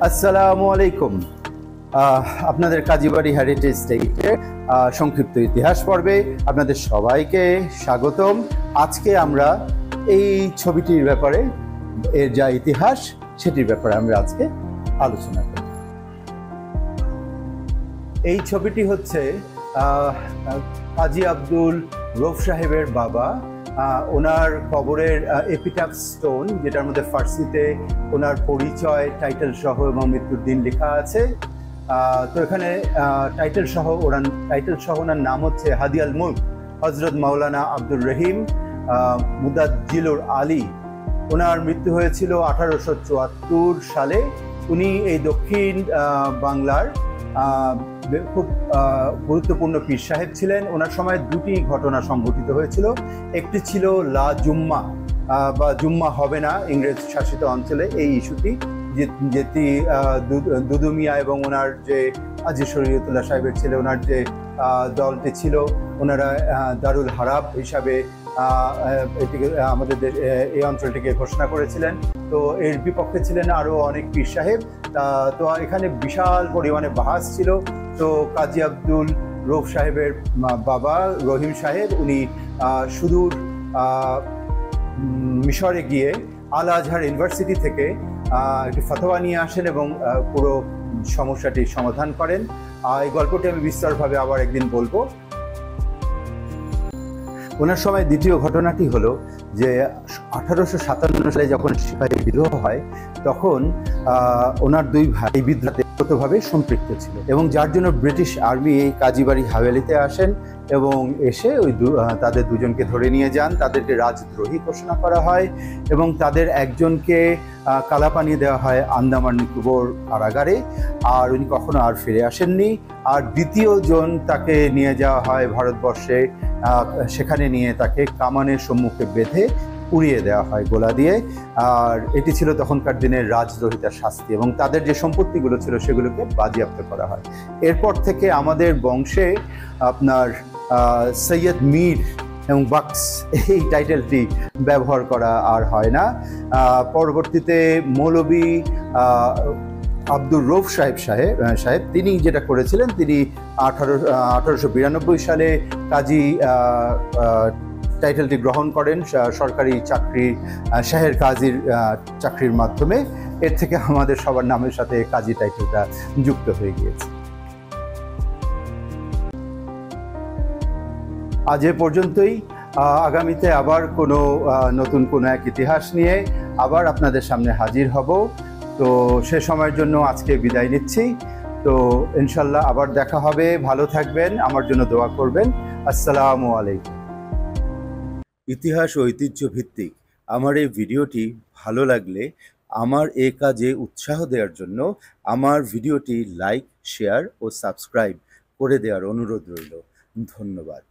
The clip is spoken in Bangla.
আসসালামু আলাইকুম। আপনাদের কাজীবাড়ি হেরিটেজ স্টেটের সংক্ষিপ্ত ইতিহাস পর্বে আপনাদের সবাইকে স্বাগতম। আজকে আমরা এই ছবিটির ব্যাপারে, এর যা ইতিহাস সেটির ব্যাপারে আমরা আজকে আলোচনা করব। এই ছবিটি হচ্ছে কাজী আব্দুল রউফ সাহেবের বাবা, ওনার কবরের এপিটাফ স্টোন, যেটার মধ্যে ফার্সিতে ওনার পরিচয়, টাইটেল সহ এবং মৃত্যুর দিন লেখা আছে। তো এখানে টাইটেল সহ ওনার নাম হচ্ছে হাদি আল মুলক হজরত মাওলানা আব্দুর রহিম মুদাজ্জিলুর আলী। ওনার মৃত্যু হয়েছিল 1874 সালে। উনি এই দক্ষিণ বাংলার খুব গুরুত্বপূর্ণ পীর সাহেব ছিলেন। ওনার সময় দুটি ঘটনা সংঘটিত হয়েছিল। একটি ছিল লা জুম্মা বা জুম্মা হবে না ইংরেজ শাসিত অঞ্চলে, এই ইস্যুটি, যেটি দুদু মিয়া এবং ওনার যে আজি শরীয়তুল্লাহ সাহেবের ছেলে, ওনার যে দলটি ছিল, ওনারা দারুল হারাব হিসাবে এটিকে আমাদের এই অঞ্চলটিকে ঘোষণা করেছিলেন। তো এর বিপক্ষে ছিলেন আরও অনেক পীর সাহেব। তো এখানে বিশাল পরিমাণে বাহাস ছিল। তো কাজী আব্দুল রউফ সাহেবের বাবা রহিম সাহেব, উনি সুদূর মিশরে গিয়ে আল আজহার ইউনিভার্সিটি থেকে একটি ফতোয়া নিয়ে আসেন এবং পুরো সমস্যাটির সমাধান করেন। এই গল্পটি আমি বিস্তারভাবে আবার একদিন বলবো। ওনার সময় দ্বিতীয় ঘটনাটি হলো যে 1857 সালে যখন সিপাহী বিদ্রোহ হয়, তখন ওনার দুই ভাই বিদ্রোহে ভাবে সম্পৃক্ত ছিল এবং যার জন্য ব্রিটিশ আর্মি এই কাজীবাড়ি হাভেলিতে আসেন এবং এসে তাদের দুজনকে ধরে নিয়ে যান। তাদেরকে রাজদ্রোহী ঘোষণা করা হয় এবং তাদের একজনকে কালাপানি দেওয়া হয় আন্দামান নিকোবর কারাগারে, আর উনি কখনো আর ফিরে আসেননি। আর দ্বিতীয় জন তাকে নিয়ে যাওয়া হয় ভারতবর্ষে, সেখানে নিয়ে তাকে কামানের সম্মুখে বেঁধে উড়িয়ে দেওয়া হয় গোলা দিয়ে। আর এটি ছিল তখনকার দিনের রাজদ্রোহিতার শাস্তি এবং তাদের যে সম্পত্তিগুলো ছিল সেগুলোকে বাজেয়াপ্ত করা হয়। এরপর থেকে আমাদের বংশে আপনার সৈয়দ মীর এবং বাক্স এই টাইটেলটি ব্যবহার করা আর হয় না। পরবর্তীতে মৌলভী আব্দুর রউফ সাহেব তিনি যেটা করেছিলেন, তিনি 1892 সালে কাজী টাইটেলটি গ্রহণ করেন সরকারি চাকরি, শাহের কাজীর চাকরির মাধ্যমে। এর থেকে আমাদের সবার নামের সাথে কাজী টাইটেলটা যুক্ত হয়ে গিয়েছে। আজ এ পর্যন্তই। আগামীতে আবার নতুন কোনো এক ইতিহাস নিয়ে আবার আপনাদের সামনে হাজির হব। তো সে সময়ের জন্য আজকে বিদায় নিচ্ছি। তো ইনশাল্লাহ আবার দেখা হবে। ভালো থাকবেন, আমার জন্য দোয়া করবেন। আসসালামু আলাইকুম। ইতিহাস ও ঐতিহ্য ভিত্তিক আমার এই ভিডিওটি ভালো লাগলে আমার এই কাজে উৎসাহ দেওয়ার জন্য আমার ভিডিওটি লাইক, শেয়ার ও সাবস্ক্রাইব করে দেওয়ার অনুরোধ রইল। ধন্যবাদ।